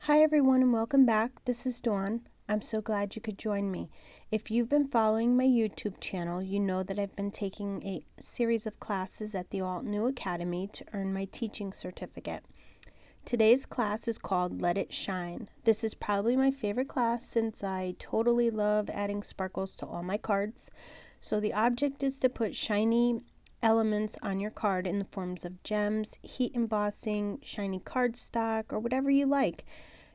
Hi everyone and welcome back. This is Dawn. I'm so glad you could join me. If you've been following my YouTube channel, you know that I've been taking a series of classes at the Altenew Academy to earn my teaching certificate. Today's class is called Let It Shine. This is probably my favorite class since I totally love adding sparkles to all my cards. So the object is to put shiny elements on your card in the forms of gems, heat embossing, shiny cardstock, or whatever you like.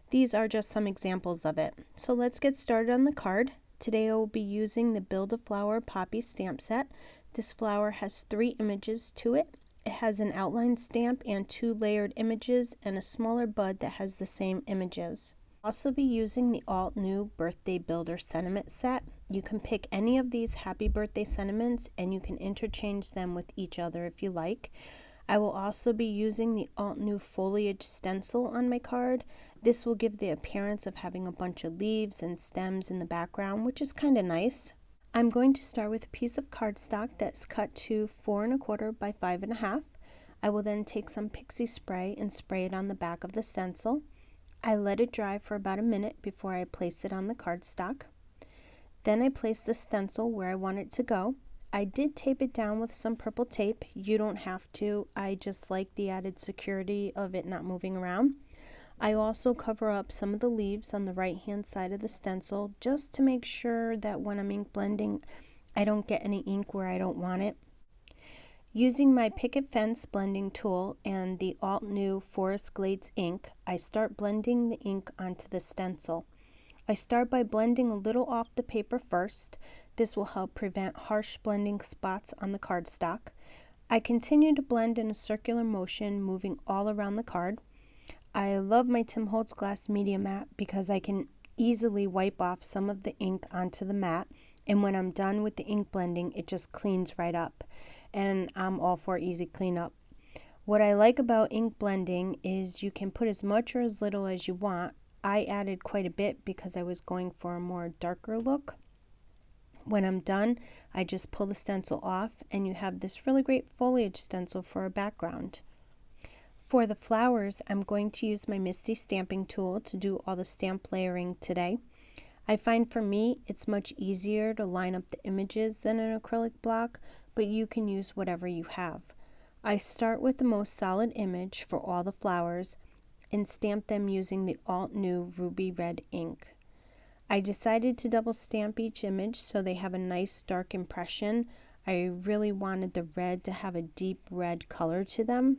These are just some examples of it. So let's get started on the card. Today I will be using the Build a Flower Poppy stamp set. This flower has 3 images to it. It has an outline stamp and 2 layered images and a smaller bud that has the same images. I'll also be using the Altenew Birthday Builder Sentiment set. You can pick any of these happy birthday sentiments and you can interchange them with each other if you like. I will also be using the Altenew Foliage Stencil on my card. This will give the appearance of having a bunch of leaves and stems in the background, which is kind of nice. I'm going to start with a piece of cardstock that's cut to 4 1/4 by 5 1/2. I will then take some Pixie spray and spray it on the back of the stencil. I let it dry for about a minute before I place it on the cardstock. Then I place the stencil where I want it to go. I did tape it down with some purple tape. You don't have to. I just like the added security of it not moving around. I also cover up some of the leaves on the right hand side of the stencil just to make sure that when I'm ink blending I don't get any ink where I don't want it. Using my Picket fence blending tool and the Altenew Forest Glades ink, I start blending the ink onto the stencil. I start by blending a little off the paper first. This will help prevent harsh blending spots on the cardstock. I continue to blend in a circular motion, moving all around the card. I love my Tim Holtz glass media mat because I can easily wipe off some of the ink onto the mat, and when I'm done with the ink blending, it just cleans right up, and I'm all for easy cleanup. What I like about ink blending is you can put as much or as little as you want. I added quite a bit because I was going for a more darker look. When I'm done, I just pull the stencil off and you have this really great foliage stencil for a background. For the flowers, I'm going to use my Misti stamping tool to do all the stamp layering today. I find for me it's much easier to line up the images than an acrylic block, but you can use whatever you have. I start with the most solid image for all the flowers and stamp them using the Altenew Ruby Red Ink. I decided to double stamp each image so they have a nice dark impression. I really wanted the red to have a deep red color to them.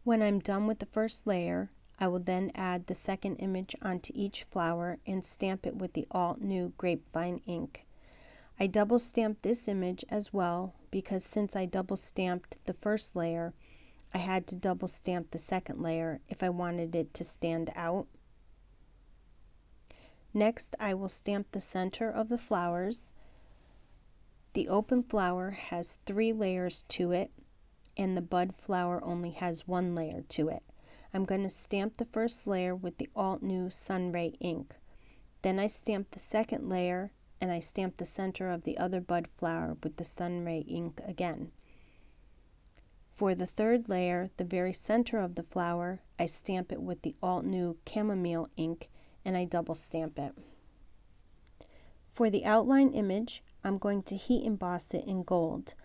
When I'm done with the first layer, I will then add the second image onto each flower and stamp it with the Altenew Grapevine Ink. I double stamped this image as well because since I double stamped the first layer, I had to double stamp the second layer if I wanted it to stand out. Next, I will stamp the center of the flowers. The open flower has 3 layers to it, and the bud flower only has 1 layer to it. I'm going to stamp the first layer with the Altenew Sunray Ink. Then I stamp the second layer, and I stamp the center of the other bud flower with the Sunray Ink again. For the third layer, the very center of the flower, I stamp it with the Altenew Chamomile Ink, and I double stamp it. For the outline image, I'm going to heat emboss it in gold.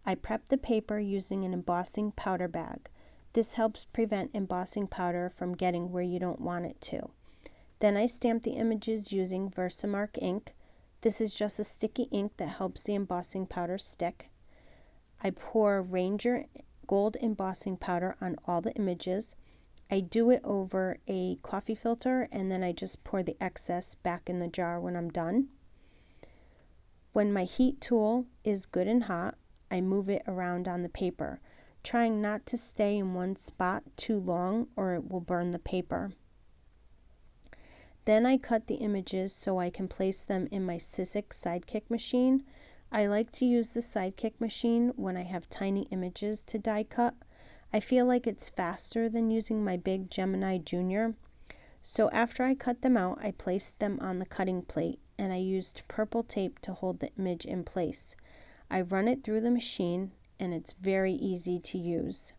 I prep the paper using an embossing powder bag. This helps prevent embossing powder from getting where you don't want it to. Then I stamp the images using Versamark ink. This is just a sticky ink that helps the embossing powder stick. I pour Ranger gold embossing powder on all the images. I do it over a coffee filter and then I just pour the excess back in the jar when I'm done. When my heat tool is good and hot, I move it around on the paper, trying not to stay in one spot too long or it will burn the paper. Then I cut the images so I can place them in my Sizzix Sidekick machine. I like to use the Sidekick machine when I have tiny images to die cut. I feel like it's faster than using my big Gemini Junior. So after I cut them out, I placed them on the cutting plate and I used purple tape to hold the image in place. I run it through the machine and it's very easy to use.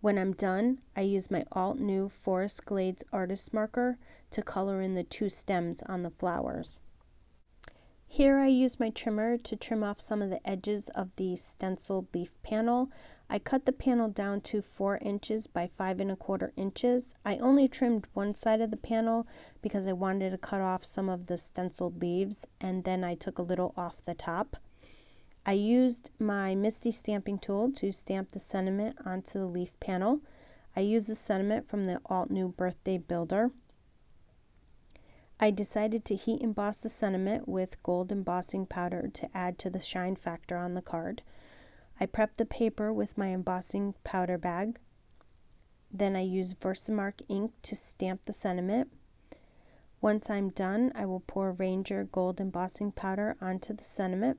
When I'm done, I use my Altenew Forest Glades Artist Marker to color in the 2 stems on the flowers. Here I use my trimmer to trim off some of the edges of the stenciled leaf panel. I cut the panel down to 4 inches by 5 1/4 inches. I only trimmed one side of the panel because I wanted to cut off some of the stenciled leaves, and then I took a little off the top. I used my Misti stamping tool to stamp the sentiment onto the leaf panel. I used the sentiment from the Altenew Birthday Builder. I decided to heat emboss the sentiment with gold embossing powder to add to the shine factor on the card. I prepped the paper with my embossing powder bag. Then I used Versamark ink to stamp the sentiment. Once I'm done, I will pour Ranger gold embossing powder onto the sentiment.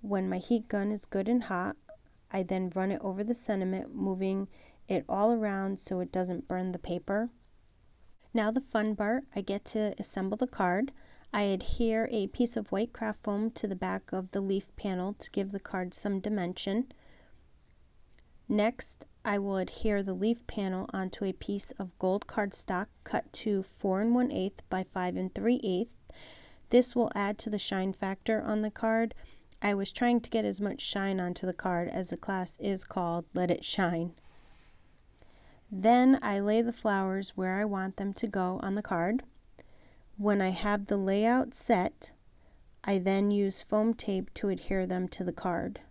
When my heat gun is good and hot, I then run it over the sentiment, moving it all around so it doesn't burn the paper. Now the fun part, I get to assemble the card. I adhere a piece of white craft foam to the back of the leaf panel to give the card some dimension. Next, I will adhere the leaf panel onto a piece of gold cardstock cut to 4 1/8 by 5 3/8. This will add to the shine factor on the card. I was trying to get as much shine onto the card as the class is called Let It Shine. Then I lay the flowers where I want them to go on the card. When I have the layout set, I then use foam tape to adhere them to the card.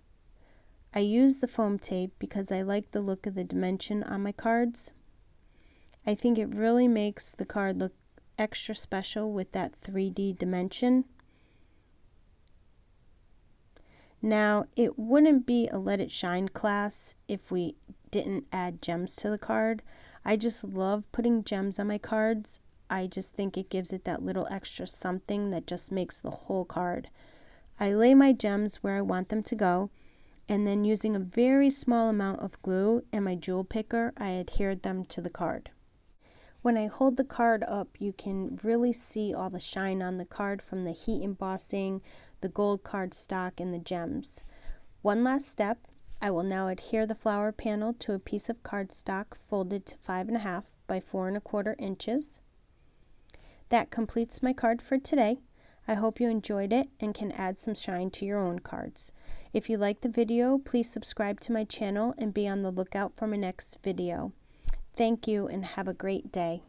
I use the foam tape because I like the look of the dimension on my cards. I think it really makes the card look extra special with that 3D dimension. Now, it wouldn't be a Let It Shine class if we didn't add gems to the card. I just love putting gems on my cards. I just think it gives it that little extra something that just makes the whole card. I lay my gems where I want them to go, and then using a very small amount of glue and my jewel picker, I adhered them to the card. When I hold the card up, you can really see all the shine on the card from the heat embossing, the gold cardstock, and the gems. One last step, I will now adhere the flower panel to a piece of cardstock folded to 5 1/2 by 4 1/4 inches. That completes my card for today. I hope you enjoyed it and can add some shine to your own cards. If you liked the video, please subscribe to my channel and be on the lookout for my next video. Thank you and have a great day.